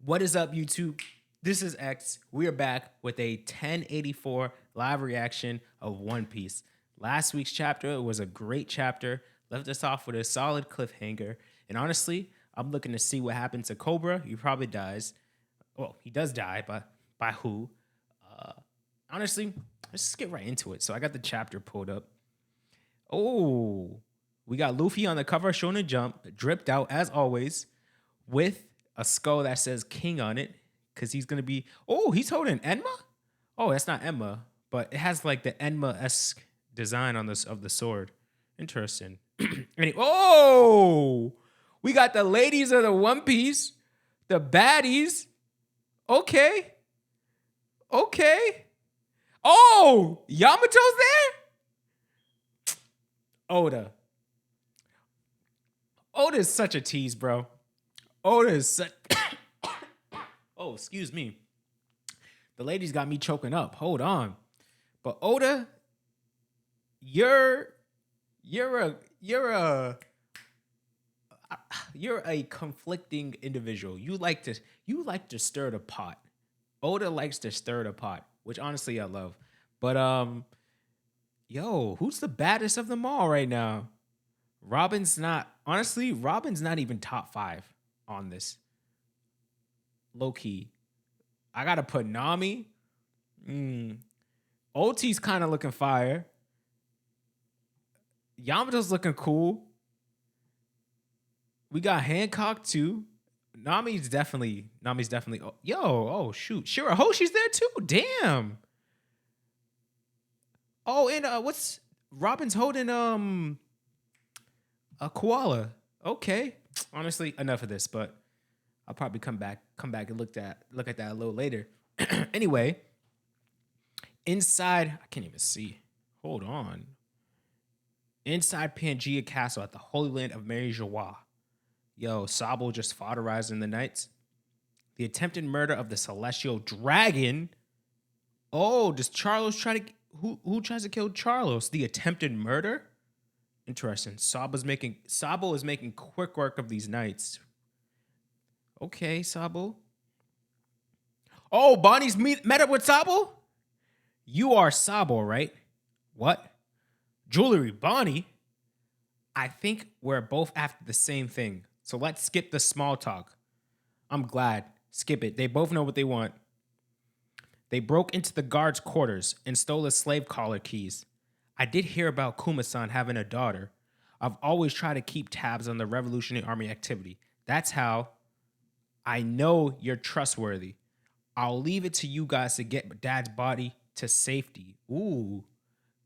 What is up, YouTube? This is X. We are back with a 1084 live reaction of One Piece. Last week's chapter was a great chapter, left us off with a solid cliffhanger. And honestly, I'm looking to see what happens to Cobra. He probably dies. Well, he does die, but by who? Honestly, let's just get right into it. So I got the chapter pulled up. Oh, we got Luffy on the cover of Shonen Jump, dripped out as always, with a skull that says King on it, because he's gonna be. Oh, he's holding Enma. Oh, that's not Enma, but it has like the Enma-esque design on this of the sword. Interesting. Oh, we got the ladies of the One Piece, the baddies. Okay. Oh, Yamato's there? Oda. Oda is such a tease, bro. Oda is such... Oh, excuse me. The ladies got me choking up. Hold on. But Oda, you're a conflicting individual. You like to stir the pot. Oda likes to stir the pot, which honestly I love. But who's the baddest of them all right now? Robin's not even top 5 on this. Low key. I gotta put Nami. OT's kind of looking fire. Yamato's looking cool. We got Hancock too. Nami's definitely. Oh shoot, Shirahoshi's there too. Damn. Oh, and what's Robin's holding a koala. Okay. Honestly, enough of this, but I'll probably come back and look at that a little later. Anyway, inside, I can't even see. Hold on. Inside Pangea Castle at the Holy Land of Mary Joie. Sabo just fodderizing the knights. The attempted murder of the Celestial Dragon. Oh, does Charlos try to... Who tries to kill Charlos? The attempted murder? Interesting. Sabo is making quick work of these knights. Okay, Sabo. Oh, Bonnie's met up with Sabo? You are Sabo, right? What? Jewelry, Bonnie? I think we're both after the same thing. So let's skip the small talk. I'm glad. Skip it. They both know what they want. They broke into the guards' quarters and stole the slave collar keys. I did hear about Kuma-san having a daughter. I've always tried to keep tabs on the Revolutionary Army activity. That's how I know you're trustworthy. I'll leave it to you guys to get Dad's body to safety. Ooh.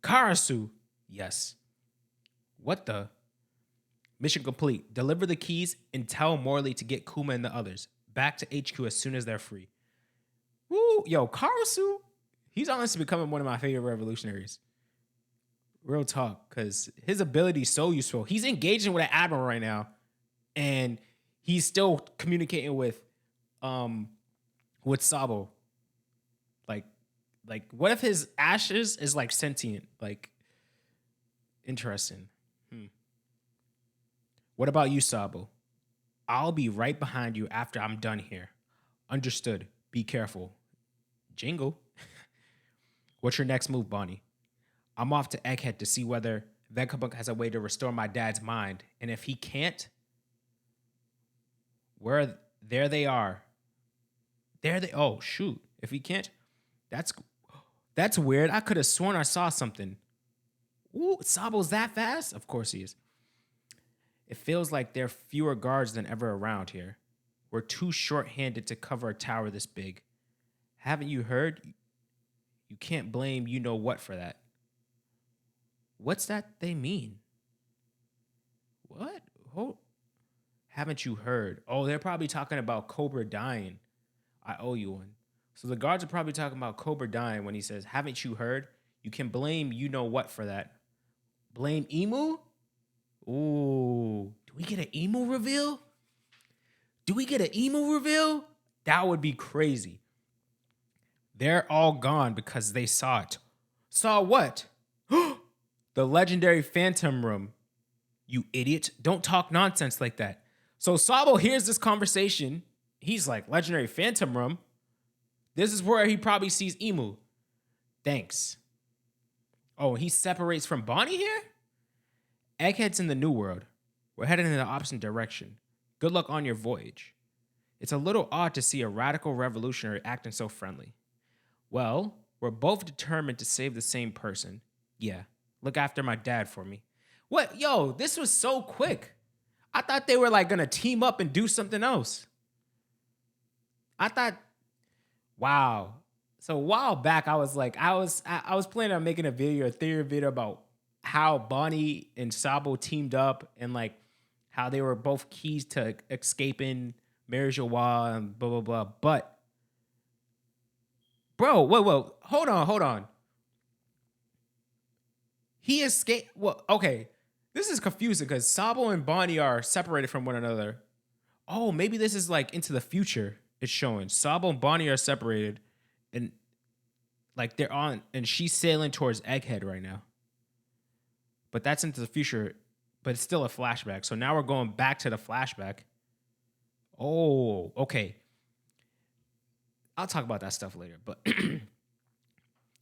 Karasu. Yes. What the? Mission complete. Deliver the keys and tell Morley to get Kuma and the others back to HQ as soon as they're free. Woo. Yo, Karasu, he's honestly becoming one of my favorite revolutionaries. Real talk, because his ability is so useful. He's engaging with an admiral right now, and he's still communicating with Sabo. Like, what if his ashes is like sentient? Like, interesting. What about you, Sabo? I'll be right behind you after I'm done here. Understood. Be careful. Jingle. What's your next move, Bonnie? I'm off to Egghead to see whether Vegapunk has a way to restore my dad's mind. And if he can't, there they are. Oh, shoot. If he can't, that's weird. I could have sworn I saw something. Ooh, Sabo's that fast? Of course he is. It feels like there are fewer guards than ever around here. We're too short-handed to cover a tower this big. Haven't you heard? You can't blame you-know-what for that. What's that they mean? What? Haven't you heard? Oh, they're probably talking about Cobra dying. I owe you one. So the guards are probably talking about Cobra dying when he says, haven't you heard? You can blame you-know-what for that. Blame Emu? Ooh. Do we get an Emu reveal? That would be crazy. They're all gone because they saw it. Saw what? The legendary Phantom Room. You idiot. Don't talk nonsense like that. So Sabo hears this conversation He's like, legendary phantom room. This is where he probably sees Emu. Thanks. Oh, he separates from Bonnie here? Egghead's in the New World. We're heading in the opposite direction. Good luck on your voyage. It's a little odd to see a radical revolutionary acting so friendly. Well, we're both determined to save the same person. Yeah, look after my dad for me. What? Yo, this was so quick. I thought they were like gonna team up and do something else. I thought, wow. So a while back, I was planning on making a theory video about how Bonnie and Sabo teamed up and like how they were both keys to escaping Mary Joie and blah blah blah. But bro, whoa, hold on. He escaped. Well, okay, this is confusing because Sabo and Bonnie are separated from one another. Oh, maybe this is like into the future. It's showing Sabo and Bonnie are separated, and like they're on, and she's sailing towards Egghead right now. But that's into the future, but it's still a flashback. So now we're going back to the flashback. Oh, okay. I'll talk about that stuff later. But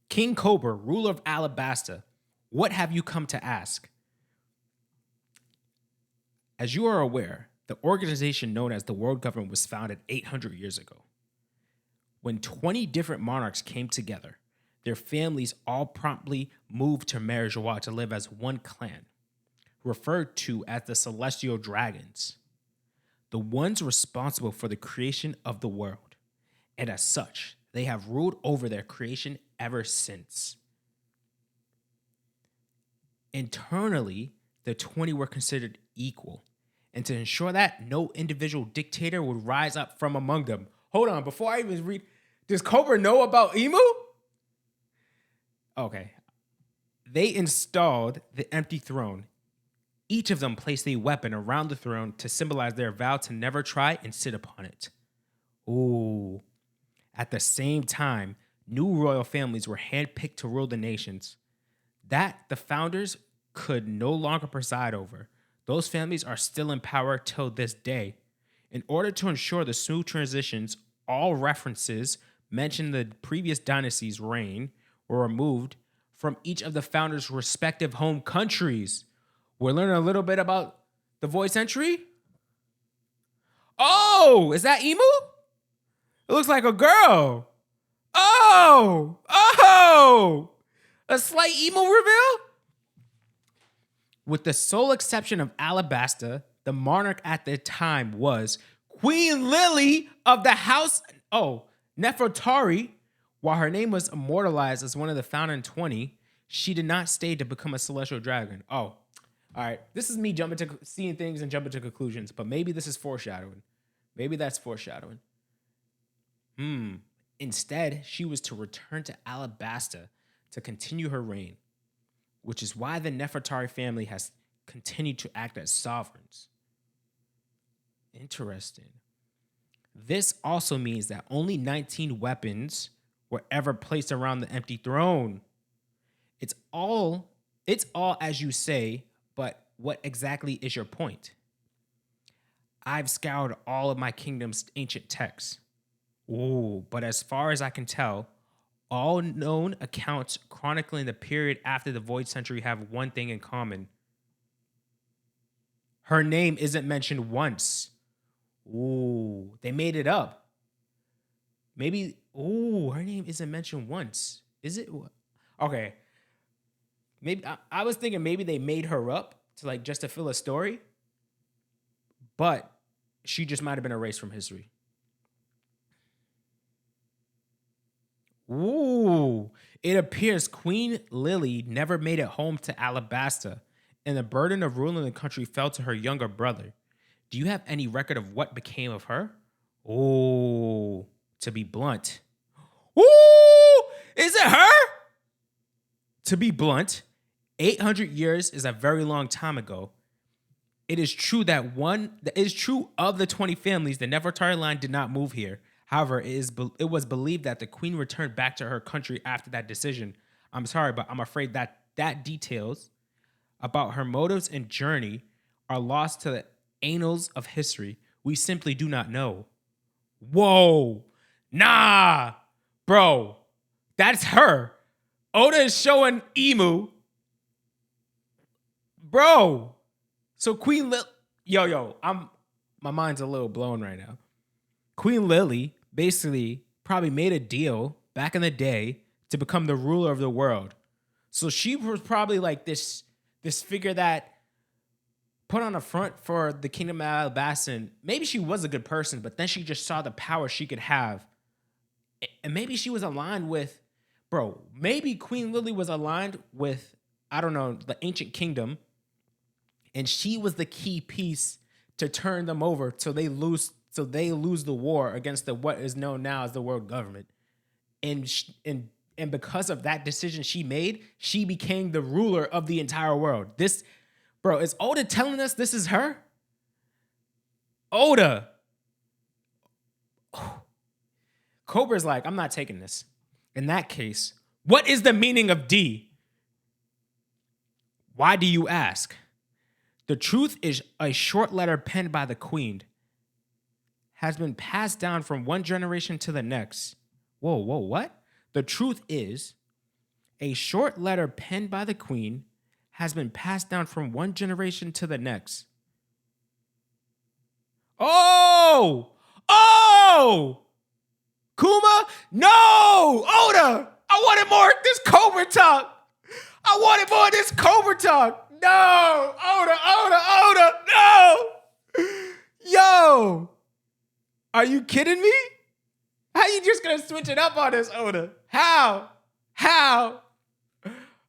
King Cobra, ruler of Alabasta, what have you come to ask? As you are aware, the organization known as the World Government was founded 800 years ago. When 20 different monarchs came together, their families all promptly moved to Mary Joie to live as one clan, referred to as the Celestial Dragons, the ones responsible for the creation of the world. And as such, they have ruled over their creation ever since. Internally, the 20 were considered equal, and to ensure that no individual dictator would rise up from among them. Hold on, before I even read, does Cobra know about Emu? Okay. They installed the empty throne. Each of them placed a weapon around the throne to symbolize their vow to never try and sit upon it. Ooh. At the same time, new royal families were handpicked to rule the nations that the founders could no longer preside over. Those families are still in power till this day. In order to ensure the smooth transitions, all references mentioned the previous dynasty's reign were removed from each of the founders' respective home countries. We're learning a little bit about the void century. Oh, is that Emu? It looks like a girl. Oh, a slight Emu reveal? With the sole exception of Alabasta, the monarch at the time was Queen Lily of the House, Nefertari. While her name was immortalized as one of the founding 20, she did not stay to become a celestial dragon. Oh, all right. This is me jumping to seeing things and jumping to conclusions, but maybe this is foreshadowing. Maybe that's foreshadowing. Instead, she was to return to Alabasta to continue her reign, which is why the Nefertari family has continued to act as sovereigns. Interesting. This also means that only 19 weapons were ever placed around the empty throne. It's all as you say, but what exactly is your point? I've scoured all of my kingdom's ancient texts. Ooh, but as far as I can tell, all known accounts chronicling the period after the Void Century have one thing in common. Her name isn't mentioned once. Ooh, they made it up. Maybe, her name isn't mentioned once. Is it? Okay. Maybe I was thinking maybe they made her up to just to fill a story, but she just might have been erased from history. Ooh, it appears Queen Lily never made it home to Alabasta, and the burden of ruling the country fell to her younger brother. Do you have any record of what became of her? Ooh, to be blunt. Ooh, is it her? To be blunt, 800 years is a very long time ago. It is true of the 20 families, the Nefertari line did not move here. However, it was believed that the queen returned back to her country after that decision. I'm sorry, but I'm afraid that details about her motives and journey are lost to the annals of history. We simply do not know. Whoa. Nah. Bro. That's her. Oda is showing Emu. Bro. So my mind's a little blown right now. Queen Lily basically probably made a deal back in the day to become the ruler of the world. So she was probably like this figure that put on a front for the kingdom of Alabastan. Maybe she was a good person, but then she just saw the power she could have. And maybe she was aligned with, bro, maybe Queen Lily was aligned with, I don't know, the ancient kingdom. And she was the key piece to turn them over so they lose the war against what is known now as the world government. And because of that decision she made, she became the ruler of the entire world. This, bro, is Oda telling us this is her? Oda. Cobra's like, I'm not taking this. In that case, what is the meaning of D? Why do you ask? The truth is a short letter penned by the queen has been passed down from one generation to the next. Whoa, what? The truth is a short letter penned by the queen has been passed down from one generation to the next. Oh! Kuma? No! Oda! I wanted more of this Cobra talk! No! Oda! No! Yo! Are you kidding me? How you just gonna switch it up on us, Oda? How?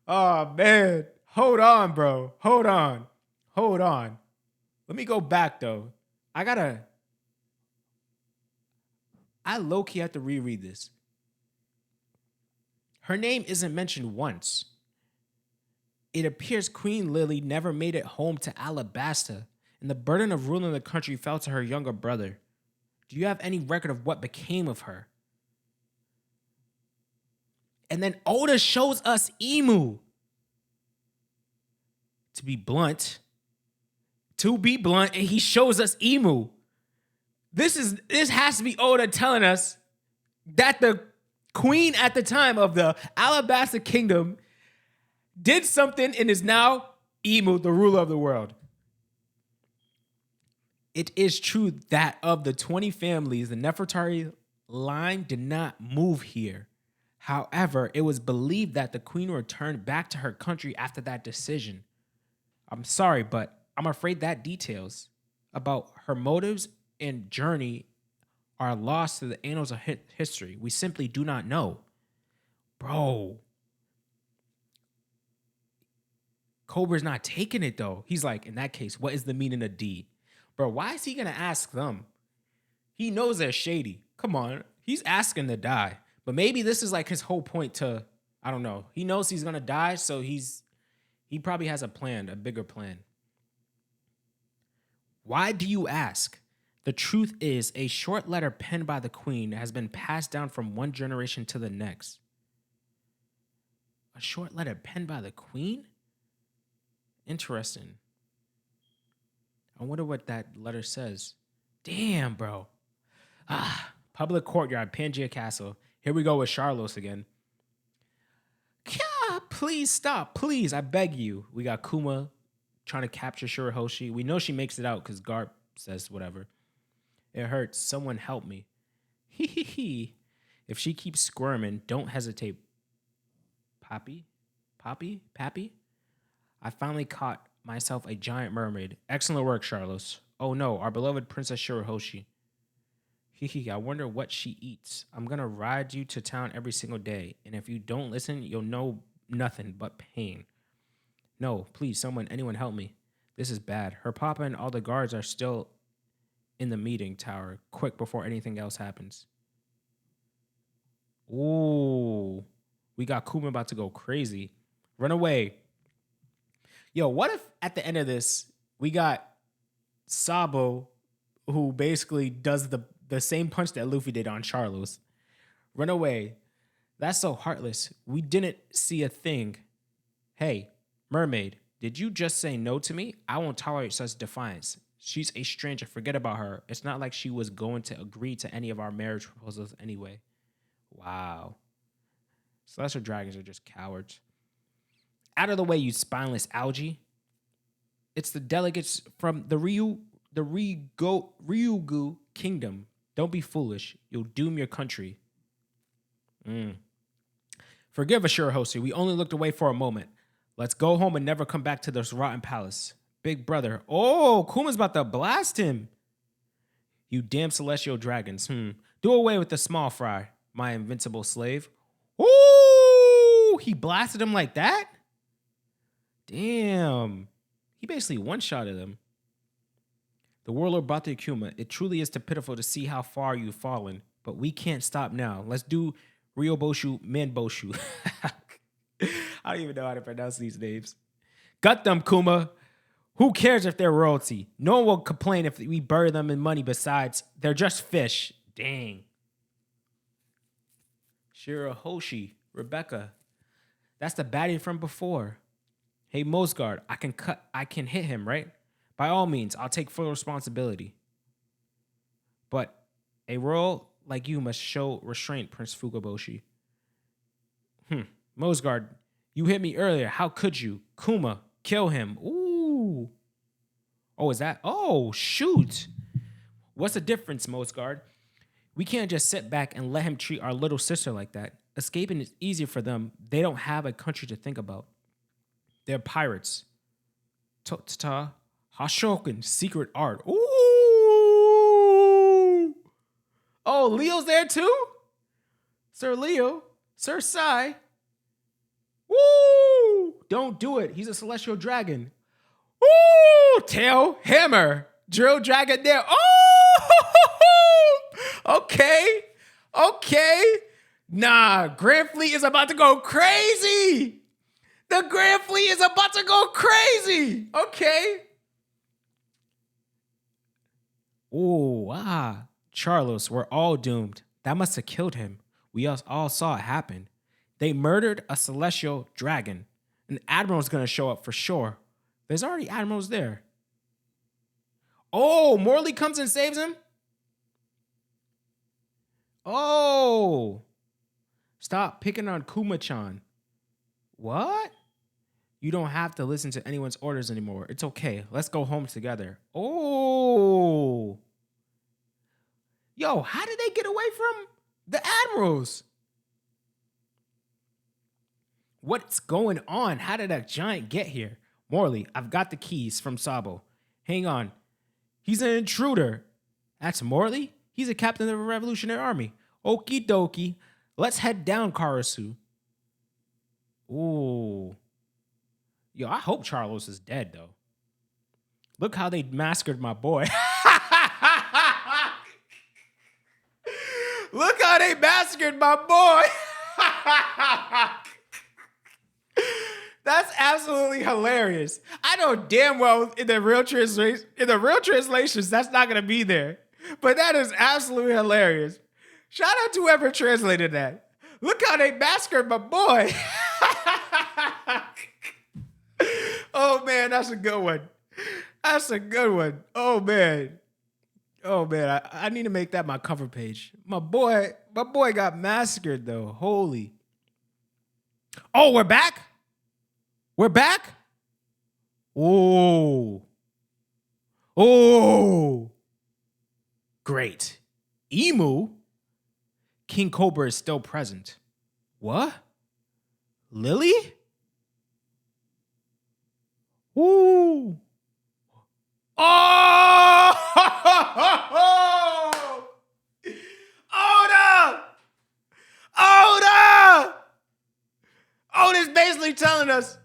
Oh, man. Hold on, bro. Hold on. Let me go back, though. I low-key have to reread this. Her name isn't mentioned once. It appears Queen Lily never made it home to Alabasta, and the burden of ruling the country fell to her younger brother. Do you have any record of what became of her? And then Oda shows us Emu. To be blunt, and he shows us Emu. This has to be Oda telling us that the queen at the time of the Alabasta kingdom did something and is now Emu, the ruler of the world. It is true that of the 20 families, the Nefertari line did not move here. However, it was believed that the queen returned back to her country after that decision. I'm sorry, but I'm afraid that details about her motives and journey are lost to the annals of history. We simply do not know. Bro. Cobra's not taking it, though. He's like, in that case, what is the meaning of D? Bro, why is he going to ask them? He knows they're shady. Come on. He's asking to die. But maybe this is like his whole point to, I don't know. He knows he's going to die, so he probably has a plan, a bigger plan. Why do you ask? The truth is, a short letter penned by the queen has been passed down from one generation to the next. A short letter penned by the queen? Interesting. I wonder what that letter says. Damn, bro. Public courtyard, Pangea Castle. Here we go with Charlos again. Please stop. Please, I beg you. We got Kuma trying to capture Shirahoshi. We know she makes it out because Garp says whatever. It hurts. Someone help me. He. If she keeps squirming, don't hesitate. Pappy? I finally caught myself a giant mermaid. Excellent work, Charlos. Oh no, our beloved Princess Shirahoshi. I wonder what she eats. I'm gonna ride you to town every single day, and if you don't listen, you'll know nothing but pain. No, please, anyone help me. This is bad. Her papa and all the guards are still in the meeting tower, quick before anything else happens. Ooh, we got Kuma about to go crazy. Run away. Yo, what if at the end of this, we got Sabo, who basically does the same punch that Luffy did on Charlos. Run away. That's so heartless. We didn't see a thing. Hey, mermaid, did you just say no to me? I won't tolerate such defiance. She's a stranger. Forget about her. It's not like she was going to agree to any of our marriage proposals anyway. Wow. Celestial dragons are just cowards. Out of the way, you spineless algae. It's the delegates from the Ryugu kingdom. Don't be foolish. You'll doom your country. Forgive us, Shirahoshi. We only looked away for a moment. Let's go home and never come back to this rotten palace. Big brother. Oh, Kuma's about to blast him. You damn celestial dragons. Do away with the small fry, my invincible slave. Ooh, he blasted him like that? Damn. He basically one-shotted him. The warlord Batu Kuma, it truly is too pitiful to see how far you've fallen, but we can't stop now. Let's do Ryoboshu Manboshu. I don't even know how to pronounce these names. Gut them, Kuma. Who cares if they're royalty? No one will complain if we bury them in money. Besides, they're just fish. Dang. Shirahoshi, Rebecca. That's the baddie from before. Hey, Mosgard, I can hit him, right? By all means, I'll take full responsibility. But a royal like you must show restraint, Prince Fugaboshi. Mosgard, you hit me earlier. How could you? Kuma, kill him. Ooh. Oh, is that? Oh, shoot. What's the difference, Mosgard? We can't just sit back and let him treat our little sister like that. Escaping is easier for them. They don't have a country to think about. They're pirates. Totata, Hashokan, secret art. Ooh. Oh, Leo's there too? Sir Leo. Sir Sai. Woo! Don't do it. He's a celestial dragon. Woo! Tail, hammer, drill dragon there. Oh! Okay. Nah, Grand Fleet is about to go crazy. The Grand Fleet is about to go crazy. Okay. Oh, Charlos, we're all doomed. That must have killed him. We all saw it happen. They murdered a celestial dragon. An admiral's going to show up for sure. There's already admirals there. Oh, Morley comes and saves him? Oh. Stop picking on Kuma-chan. What? You don't have to listen to anyone's orders anymore. It's okay. Let's go home together. Oh. Yo, how did they get away from the admirals? What's going on? How did that giant get here? Morley, I've got the keys from Sabo. Hang on. He's an intruder. That's Morley? He's a captain of the Revolutionary Army. Okie dokie. Let's head down, Karasu. Ooh. Yo, I hope Charlos is dead, though. Look how they massacred my boy. Look how they massacred my boy. That's absolutely hilarious. I know damn well in the real translations, that's not gonna be there. But that is absolutely hilarious. Shout out to whoever translated that. Look how they massacred my boy. Oh man, that's a good one. That's a good one. Oh man. I need to make that my cover page. My boy got massacred though. Holy. Oh, we're back? We're back? Oh. Great. Emu? King Cobra is still present. What? Lily? Ooh. Oh! Oda! Oda's basically telling us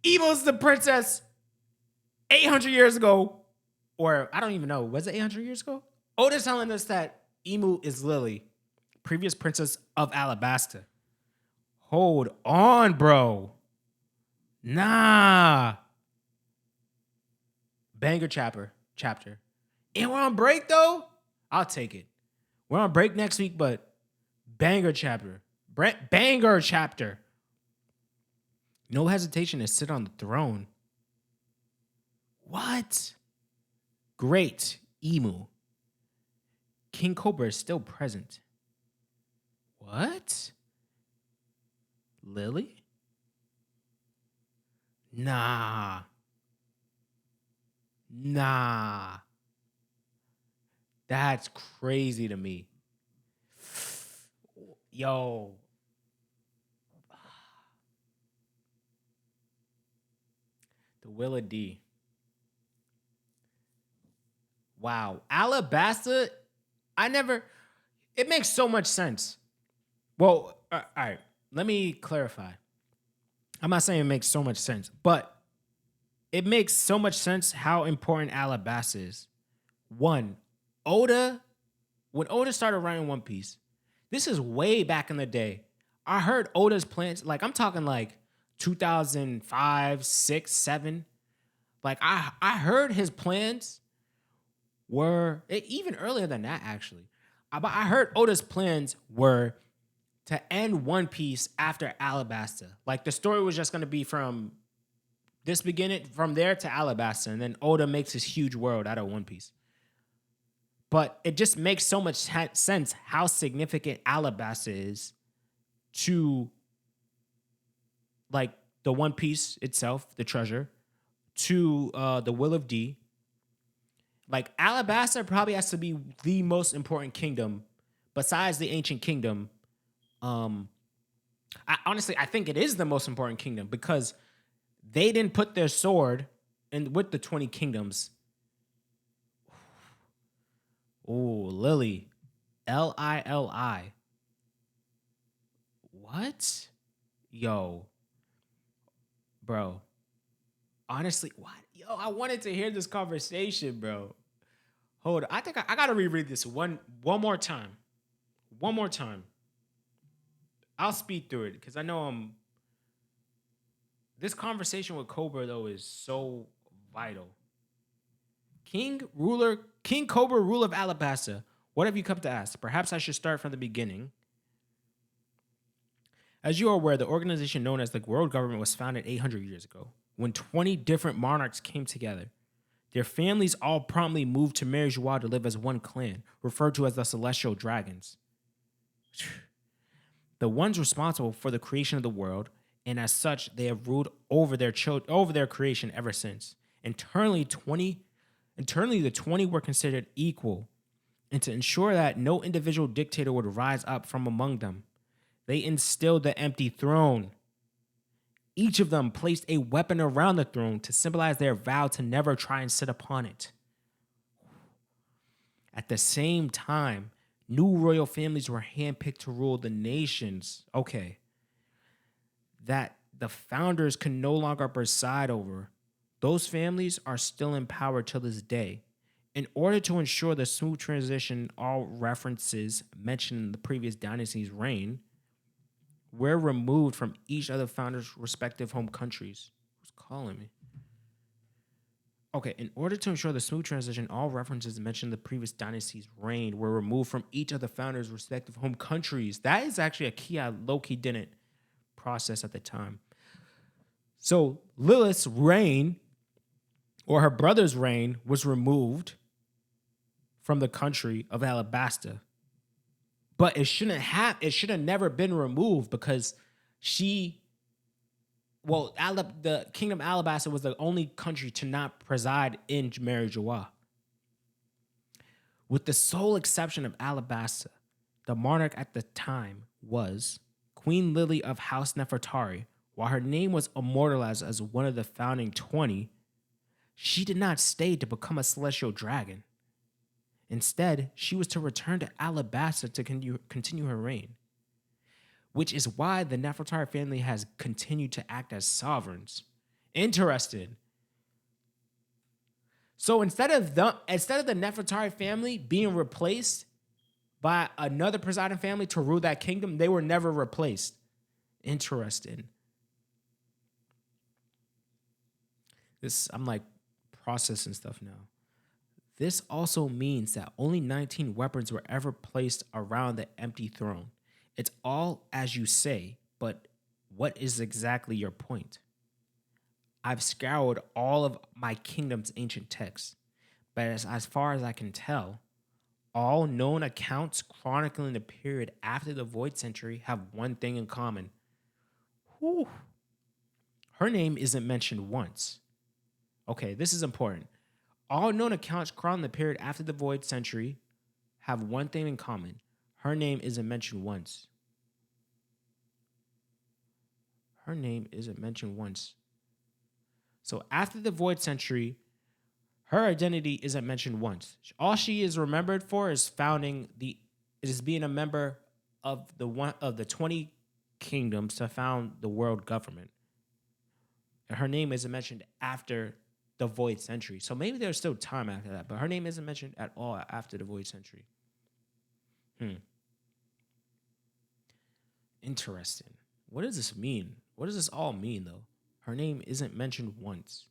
Emu's the princess 800 years ago. Or, I don't even know. Was it 800 years ago? Oda's telling us that Emu is Lily, previous princess of Alabasta. Hold on, bro. Nah. Banger chapter. And we're on break, though? I'll take it. We're on break next week, but banger chapter. Banger chapter. No hesitation to sit on the throne. What? Great Emu. King Cobra is still present. What? Lily? Nah. That's crazy to me. Yo. The Willa D. Wow. Alabasta, it makes so much sense. Well, all right. Let me clarify. I'm not saying it makes so much sense, but it makes so much sense how important Alabasta is. One, when Oda started writing One Piece, this is way back in the day. I heard Oda's plans, like I'm talking like 2005, 6, 7. Like I heard his plans were even earlier than that actually. But I heard Oda's plans were to end One Piece after Alabasta. Like the story was just going to be from from there to Alabasta, and then Oda makes this huge world out of One Piece. But it just makes so much sense how significant Alabasta is to like the One Piece itself, the treasure, to the Will of D. Like Alabasta probably has to be the most important kingdom besides the ancient kingdom. I think it is the most important kingdom because they didn't put their sword in with the 20 kingdoms. Oh, Lily. Lili. What? Yo. Bro. Honestly, what? Yo, I wanted to hear this conversation, bro. Hold on. I think I gotta reread this one more time. One more time. I'll speed through it because I know this conversation with Cobra though is so vital. King Cobra, ruler of Alabasta. What have you come to ask? Perhaps I should start from the beginning. As you are aware, the organization known as the World Government was founded 800 years ago, when 20 different monarchs came together. Their families all promptly moved to Mary Joie to live as one clan, referred to as the Celestial Dragons. The ones responsible for the creation of the world, and as such, they have ruled over their creation ever since. Internally, the 20 were considered equal, and to ensure that no individual dictator would rise up from among them, they instilled the empty throne. Each of them placed a weapon around the throne to symbolize their vow to never try and sit upon it. At the same time, new royal families were handpicked to rule the nations. Okay. That the founders could no longer preside over. Those families are still in power till this day. In order to ensure the smooth transition, all references mentioned in the previous dynasty's reign were removed from each of the founders' respective home countries. Who's calling me? Okay, in order to ensure the smooth transition, all references mentioned in the previous dynasty's reign were removed from each of the founders' respective home countries. That is actually a key I low-key didn't process at the time. So Lilith's reign, or her brother's reign, was removed from the country of Alabasta. But it should have never been removed because the Kingdom of Alabasta was the only country to not preside in Mary Joie. With the sole exception of Alabasta, the monarch at the time was Queen Lily of House Nefertari. While her name was immortalized as one of the founding 20, she did not stay to become a celestial dragon. Instead, she was to return to Alabasta to continue her reign, which is why the Nefertari family has continued to act as sovereigns. Interesting. So instead of the Nefertari family being replaced by another presiding family to rule that kingdom, they were never replaced. Interesting. I'm like processing stuff now. This also means that only 19 weapons were ever placed around the empty throne. It's all as you say, but what is exactly your point? I've scoured all of my kingdom's ancient texts, But as far as I can tell, all known accounts chronicling the period after the Void Century have one thing in common. Whew. Her name isn't mentioned once. Okay, this is important. All known accounts chronicling the period after the Void Century have one thing in common. Her name isn't mentioned once. Her name isn't mentioned once. So after the Void Century, her identity isn't mentioned once. All she is remembered for is being a member of the 20 kingdoms to found the world government. And her name isn't mentioned after the Void Century. So maybe there's still time after that, but her name isn't mentioned at all after the Void Century. Interesting. What does this mean? What does this all mean, though? Her name isn't mentioned once.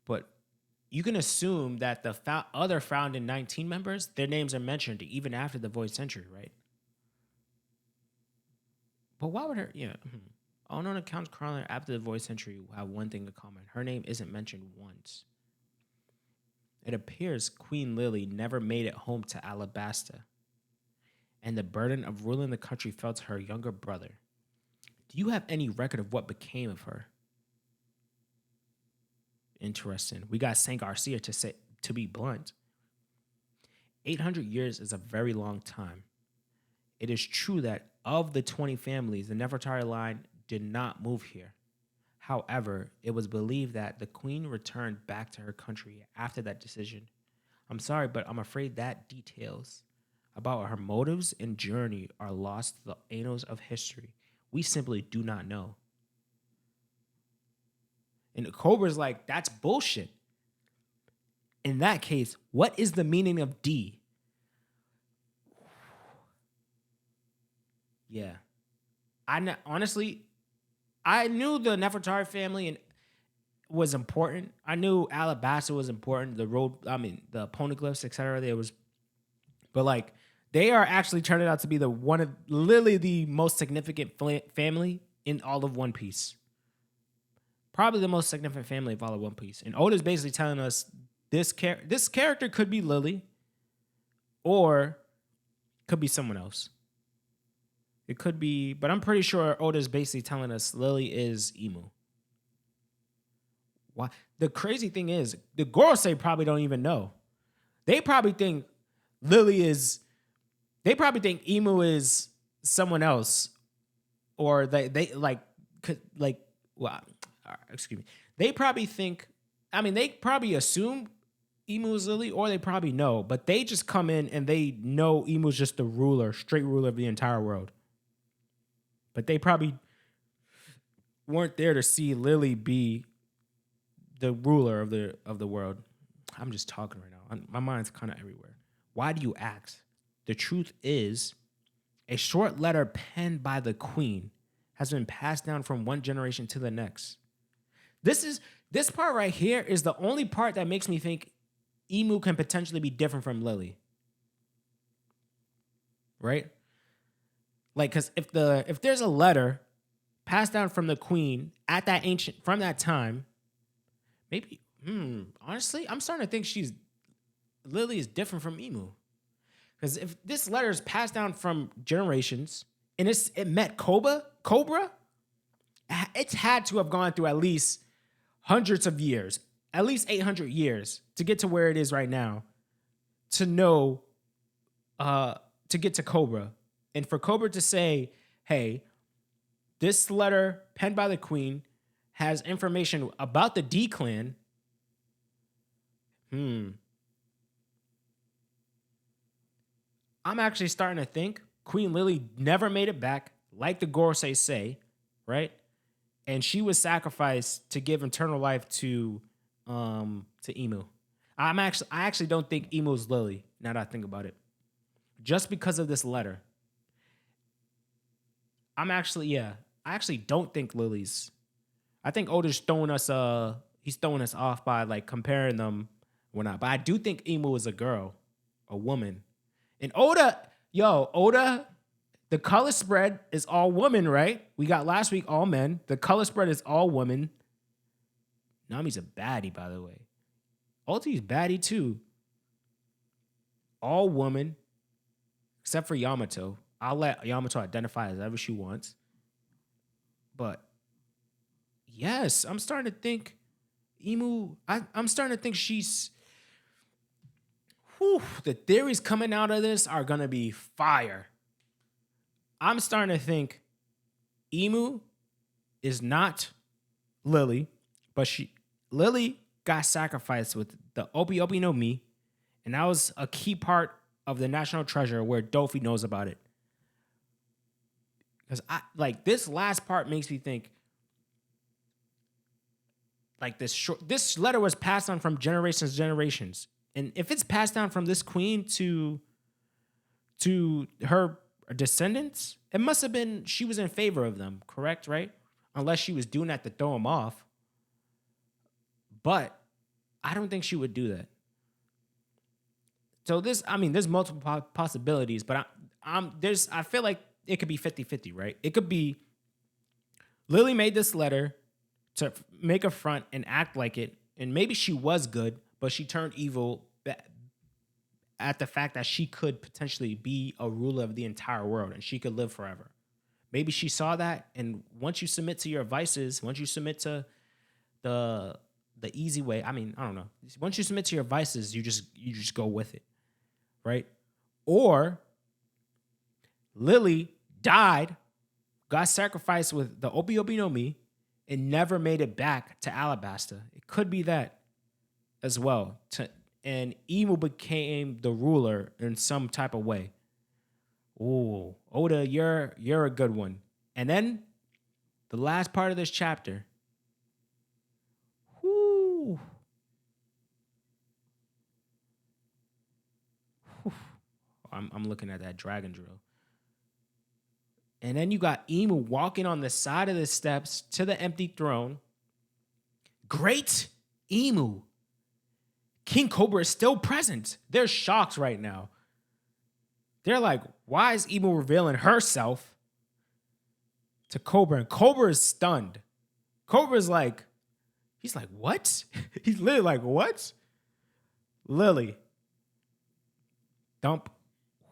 But you can assume that the other founding 19 members, their names are mentioned even after the Void Century, right? But why would her? Yeah. All known accounts chronicling after the Void Century have one thing in common. Her name isn't mentioned once. It appears Queen Lily never made it home to Alabasta, and the burden of ruling the country fell to her younger brother. Do you have any record of what became of her? Interesting. We got Saint Garcia to be blunt. 800 years is a very long time. It is true that of the 20 families, the Nefertari line did not move here. However, it was believed that the queen returned back to her country after that decision. I'm sorry, but I'm afraid that details about her motives and journey are lost to the annals of history. We simply do not know. And Cobra's like, that's bullshit. In that case, what is the meaning of D? Yeah. Honestly, I knew the Nefertari family was important. I knew Alabasta was important. The poneglyphs, etc. But like, they are actually turning out to be literally the most significant family in all of One Piece. Probably the most significant family of all of One Piece. And Oda's basically telling us this character could be Lily or could be someone else. It could be, but I'm pretty sure Oda's basically telling us Lily is Imu. Why? The crazy thing is, the Gorosei probably don't even know. They probably think they probably think Imu is someone else, or excuse me. They probably think, they probably assume Imu is Lily, or they probably know, but they just come in and they know Imu's just the straight ruler of the entire world. But they probably weren't there to see Lily be the ruler of the world. I'm just talking right now. My mind's kind of everywhere. Why do you ask? The truth is, a short letter penned by the queen has been passed down from one generation to the next. This part right here is the only part that makes me think Imu can potentially be different from Lily. Right? Like, because if there's a letter passed down from the queen from that time, maybe, honestly, I'm starting to think Lily is different from Imu. Because if this letter is passed down from generations and it met Cobra, it's had to have gone through at least hundreds of years, at least 800 years to get to where it is right now, to get to Cobra. And for Cobra to say, hey, this letter penned by the queen has information about the D clan. I'm actually starting to think Queen Lily never made it back, like the Gorosei say, right? And she was sacrificed to give eternal life to Imu. I actually don't think Imu's Lily, now that I think about it. Just because of this letter. I actually don't think Lily's. I think Oda's throwing us off by like comparing them or not. But I do think Imu is a girl, a woman. And Oda, the color spread is all women, right? We got last week all men. The color spread is all women. Nami's a baddie, by the way. Ulti's baddie too. All woman, except for Yamato. I'll let Yamato identify as ever she wants. But yes, I'm starting to think I'm starting to think she's. Whew, the theories coming out of this are gonna be fire. I'm starting to think Emu is not Lily, but Lily got sacrificed with the Obi Obi no Mi, and that was a key part of the National Treasure where Dofi knows about it. Because this last part makes me think like this letter was passed on from generations to generations. And if it's passed down from this queen to her descendants, it must have been she was in favor of them, correct, right? Unless she was doing that to throw them off. But I don't think she would do that. So there's multiple possibilities, but I feel like it could be 50-50, right? It could be Lily made this letter to make a front and act like it, and maybe she was good, but she turned evil at the fact that she could potentially be a ruler of the entire world and she could live forever. Maybe she saw that, and once you submit to your vices, once you submit to the easy way, I don't know. Once you submit to your vices, you just go with it, right? Or Lily died, got sacrificed with the Obi Obi no Mi, and never made it back to Alabasta. It could be that as well. And Emu became the ruler in some type of way. Ooh, Oda, you're a good one. And then the last part of this chapter. Whoo. I'm looking at that dragon drill. And then you got Emu walking on the side of the steps to the empty throne. Great Emu. King Cobra is still present. They're shocked right now. They're like, why is Emu revealing herself to Cobra? And Cobra is stunned. Cobra's like, he's like, what? He's literally like, what? Lily. Dump.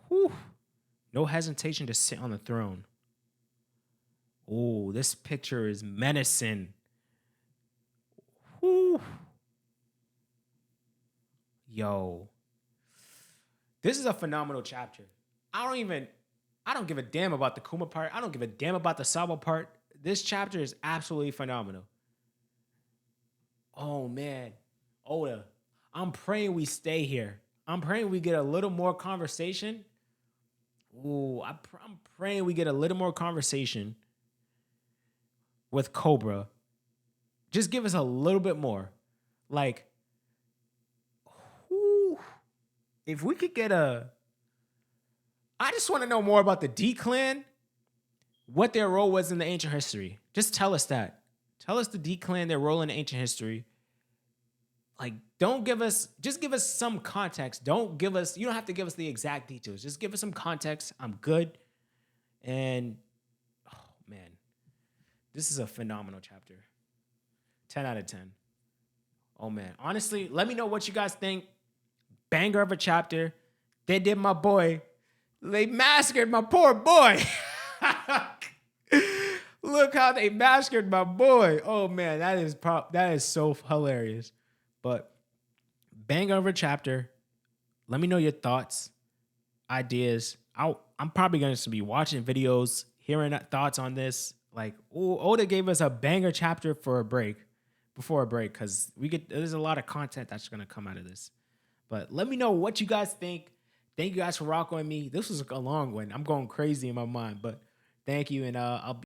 Whew. No hesitation to sit on the throne. Oh, this picture is menacing. Whew. Yo. This is a phenomenal chapter. I don't give a damn about the Kuma part. I don't give a damn about the Sabo part. This chapter is absolutely phenomenal. Oh, man. Oda, I'm praying we stay here. I'm praying we get a little more conversation. Ooh, I'm praying we get a little more conversation with Cobra. Just give us a little bit more. Like, whew, if we could get I just want to know more about the D-Clan, what their role was in the ancient history. Just tell us that. Tell us the D-Clan, their role in the ancient history. Like, just give us some context. You don't have to give us the exact details. Just give us some context. I'm good. And, oh, man, this is a phenomenal chapter. 10 out of 10. Oh, man. Honestly, let me know what you guys think. Banger of a chapter. They did my boy. They massacred my poor boy. Look how they massacred my boy. Oh, man, that is so hilarious. But banger of a chapter. Let me know your thoughts, ideas. I'm probably going to be watching videos, hearing thoughts on this. Like, Oda gave us a banger chapter before a break, because there's a lot of content that's going to come out of this. But let me know what you guys think. Thank you guys for rocking with me. This was a long one. I'm going crazy in my mind, but thank you, and I'll